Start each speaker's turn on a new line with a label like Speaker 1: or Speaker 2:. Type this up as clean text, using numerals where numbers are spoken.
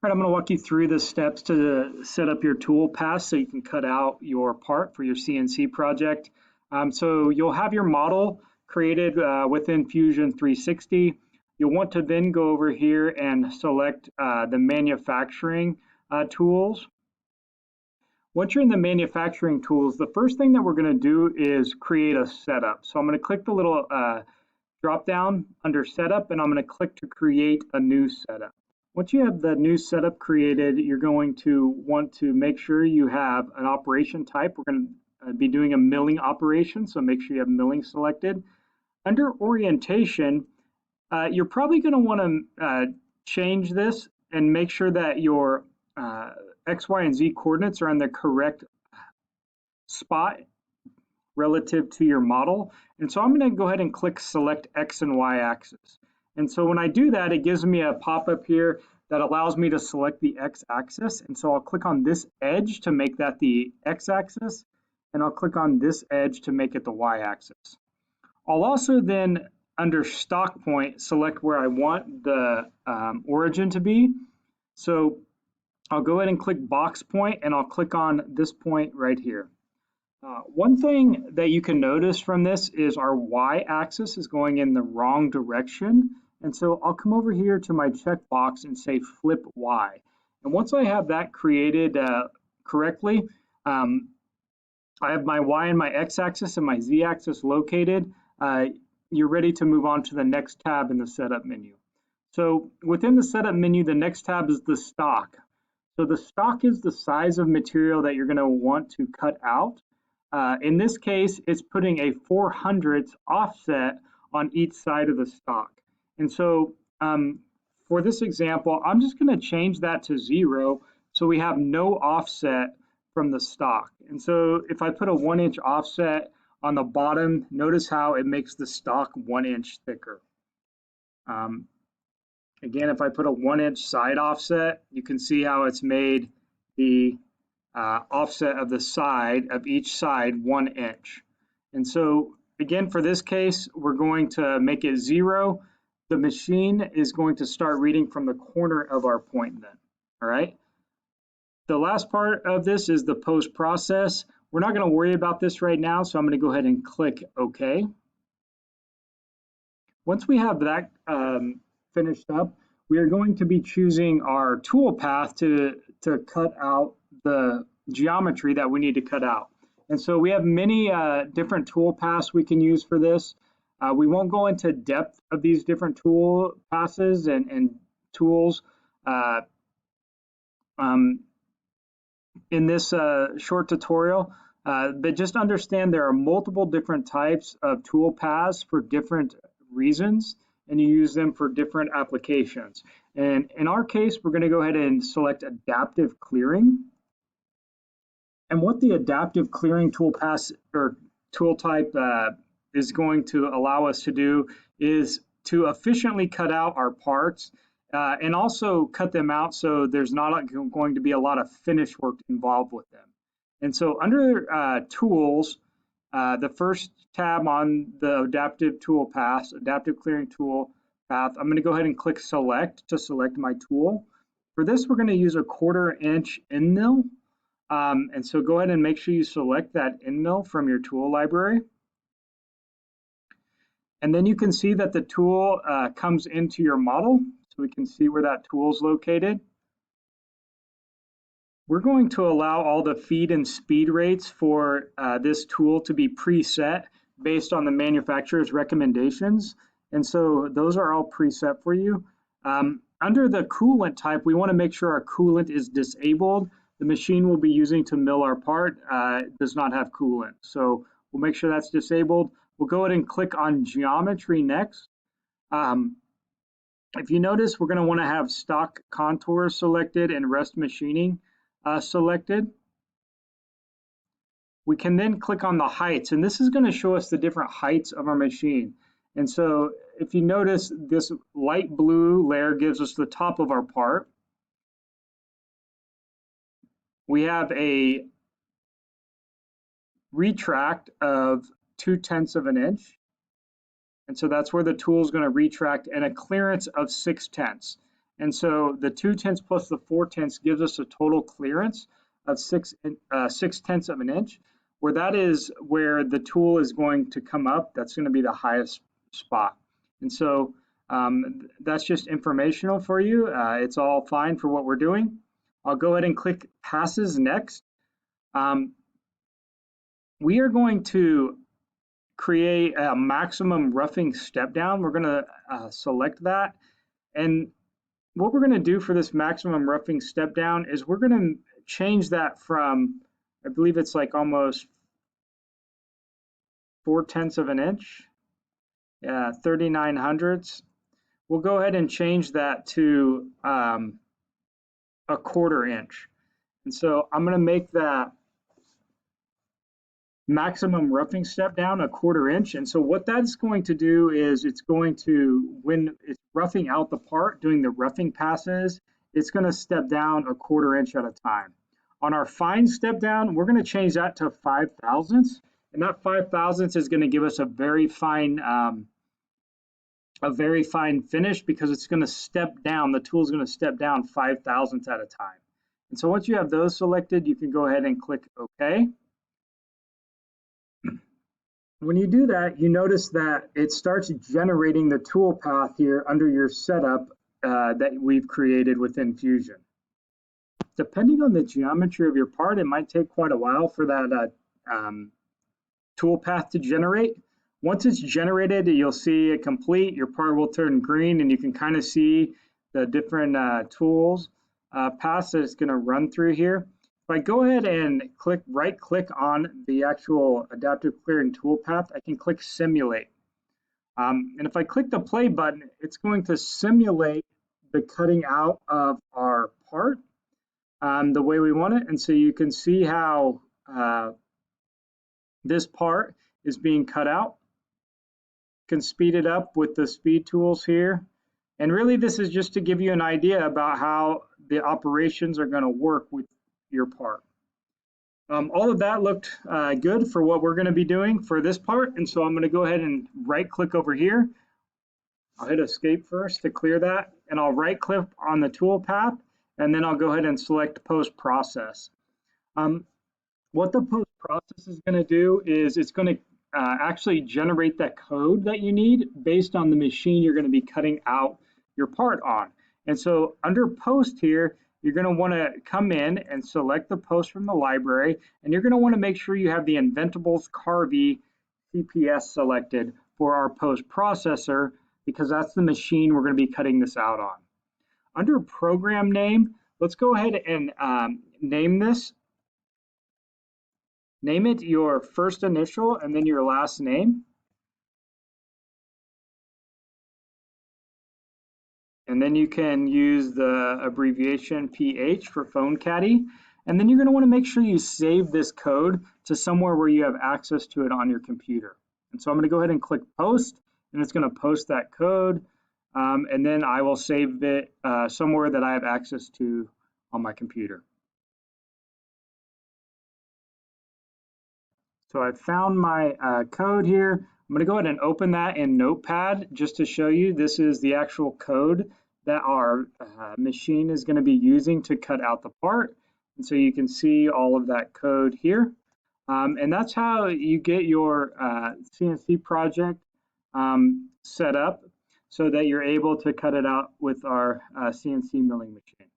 Speaker 1: All right, I'm going to walk you through the steps to set up your tool path so you can cut out your part for your CNC project. So you'll have your model created within Fusion 360. You'll want to then go over here and select the manufacturing tools. Once you're in the manufacturing tools, the first thing that we're going to do is create a setup. So I'm going to click the little drop down under setup, and I'm going to click to create a new setup. Once you have the new setup created, you're going to want to make sure you have an operation type. We're going to be doing a milling operation, so make sure you have milling selected. Under orientation, you're probably going to want to change this and make sure that your X, Y, and Z coordinates are in the correct spot relative to your model. And so I'm going to go ahead and click select X and Y axis. And so when I do that, it gives me a pop-up here that allows me to select the X axis. And so I'll click on this edge to make that the X axis, and I'll click on this edge to make it the Y axis. I'll also then, under stock point, select where I want the origin to be. So I'll go ahead and click box point, and I'll click on this point right here. One thing that you can notice from this is our Y axis is going in the wrong direction. And so I'll come over here to my checkbox and say flip Y. And once I have that created correctly, I have my Y and my X axis and my Z axis located. You're ready to move on to the next tab in the setup menu. So within the setup menu, the next tab is the stock. So the stock is the size of material that you're going to want to cut out. In this case, it's putting a 400th offset on each side of the stock. And so for this example, I'm just going to change that to 0 so we have no offset from the stock. And so if I put a 1-inch offset on the bottom, notice how it makes the stock 1 inch thicker. Again, if I put a 1-inch side offset, you can see how it's made the offset of the side of each side 1 inch. And so again, for this case, we're going to make it 0. The machine is going to start reading from the corner of our point then. All right. The last part of this is the post process. We're not going to worry about this right now, so I'm going to go ahead and click OK. Once we have that finished up, we are going to be choosing our tool path to cut out the geometry that we need to cut out. And so we have many different tool paths we can use for this. We won't go into depth of these different tool passes and tools in this short tutorial, but just understand there are multiple different types of tool paths for different reasons, and you use them for different applications. And in our case, we're going to go ahead and select adaptive clearing. And what the adaptive clearing tool path or tool type is going to allow us to do is to efficiently cut out our parts and also cut them out so there's not going to be a lot of finish work involved with them. And so under tools, the first tab on the adaptive tool path, adaptive clearing tool path, I'm going to go ahead and click select to select my tool. For this, we're going to use a 1/4 inch end mill. And so go ahead and make sure you select that end mill from your tool library. And then you can see that the tool comes into your model. So we can see where that tool is located. We're going to allow all the feed and speed rates for this tool to be preset based on the manufacturer's recommendations. And so those are all preset for you. Under the coolant type, we want to make sure our coolant is disabled. The machine we'll be using to mill our part does not have coolant. So we'll make sure that's disabled. We'll go ahead and click on geometry next. If you notice, we're going to want to have stock contours selected and rest machining selected. We can then click on the heights, and this is going to show us the different heights of our machine. And so if you notice, this light blue layer gives us the top of our part. We have a retract of 2/10 of an inch. And so that's where the tool is going to retract, and a clearance of 6/10. And so the 2/10 plus the 4/10 gives us a total clearance of 6/10 of an inch, where that is where the tool is going to come up. That's going to be the highest spot. And so that's just informational for you. It's all fine for what we're doing. I'll go ahead and click passes next. We are going to create a maximum roughing step down. We're going to select that. And what we're going to do for this maximum roughing step down is we're going to change that from, I believe it's like almost 4/10 of an inch, 39 hundredths. We'll go ahead and change that to a 1/4 inch. And so I'm going to make that maximum roughing step down a 1/4 inch. And so what that's going to do is it's going to, when it's roughing out the part, doing the roughing passes, it's going to step down a 1/4 inch at a time. On our fine step down, we're going to change that to 5 thousandths. And that 5 thousandths is going to give us a very fine finish, because it's going to step down, the tool is going to step down 5 thousandths at a time. And so once you have those selected, you can go ahead and click OK. When you do that, you notice that it starts generating the tool path here under your setup that we've created within Fusion. Depending on the geometry of your part, it might take quite a while for that tool path to generate. Once it's generated, you'll see it complete. Your part will turn green, and you can kind of see the different tools paths that it's going to run through here. If I go ahead and right click on the actual adaptive clearing toolpath, I can click simulate. And if I click the play button, it's going to simulate the cutting out of our part the way we want it. And so you can see how this part is being cut out. You can speed it up with the speed tools here. And really, this is just to give you an idea about how the operations are going to work with your part. All of that looked good for what we're going to be doing for this part, and so I'm going to go ahead and right click over here. I'll hit escape first to clear that, and I'll right click on the tool path, and then I'll go ahead and select post process. What the post process is going to do is it's going to actually generate that code that you need based on the machine you're going to be cutting out your part on. And so under post here, you're going to want to come in and select the post from the library, and you're going to want to make sure you have the Inventables Carvey CPS selected for our post processor, because that's the machine we're going to be cutting this out on. Under program name, let's go ahead and name this. Name it your first initial and then your last name. And then you can use the abbreviation PH for phone caddy. And then you're going to want to make sure you save this code to somewhere where you have access to it on your computer. And so I'm going to go ahead and click post, and it's going to post that code. And then I will save it somewhere that I have access to on my computer. So I found my code here. I'm going to go ahead and open that in Notepad just to show you this is the actual code that our machine is going to be using to cut out the part. And so you can see all of that code here. And that's how you get your CNC project set up so that you're able to cut it out with our CNC milling machine.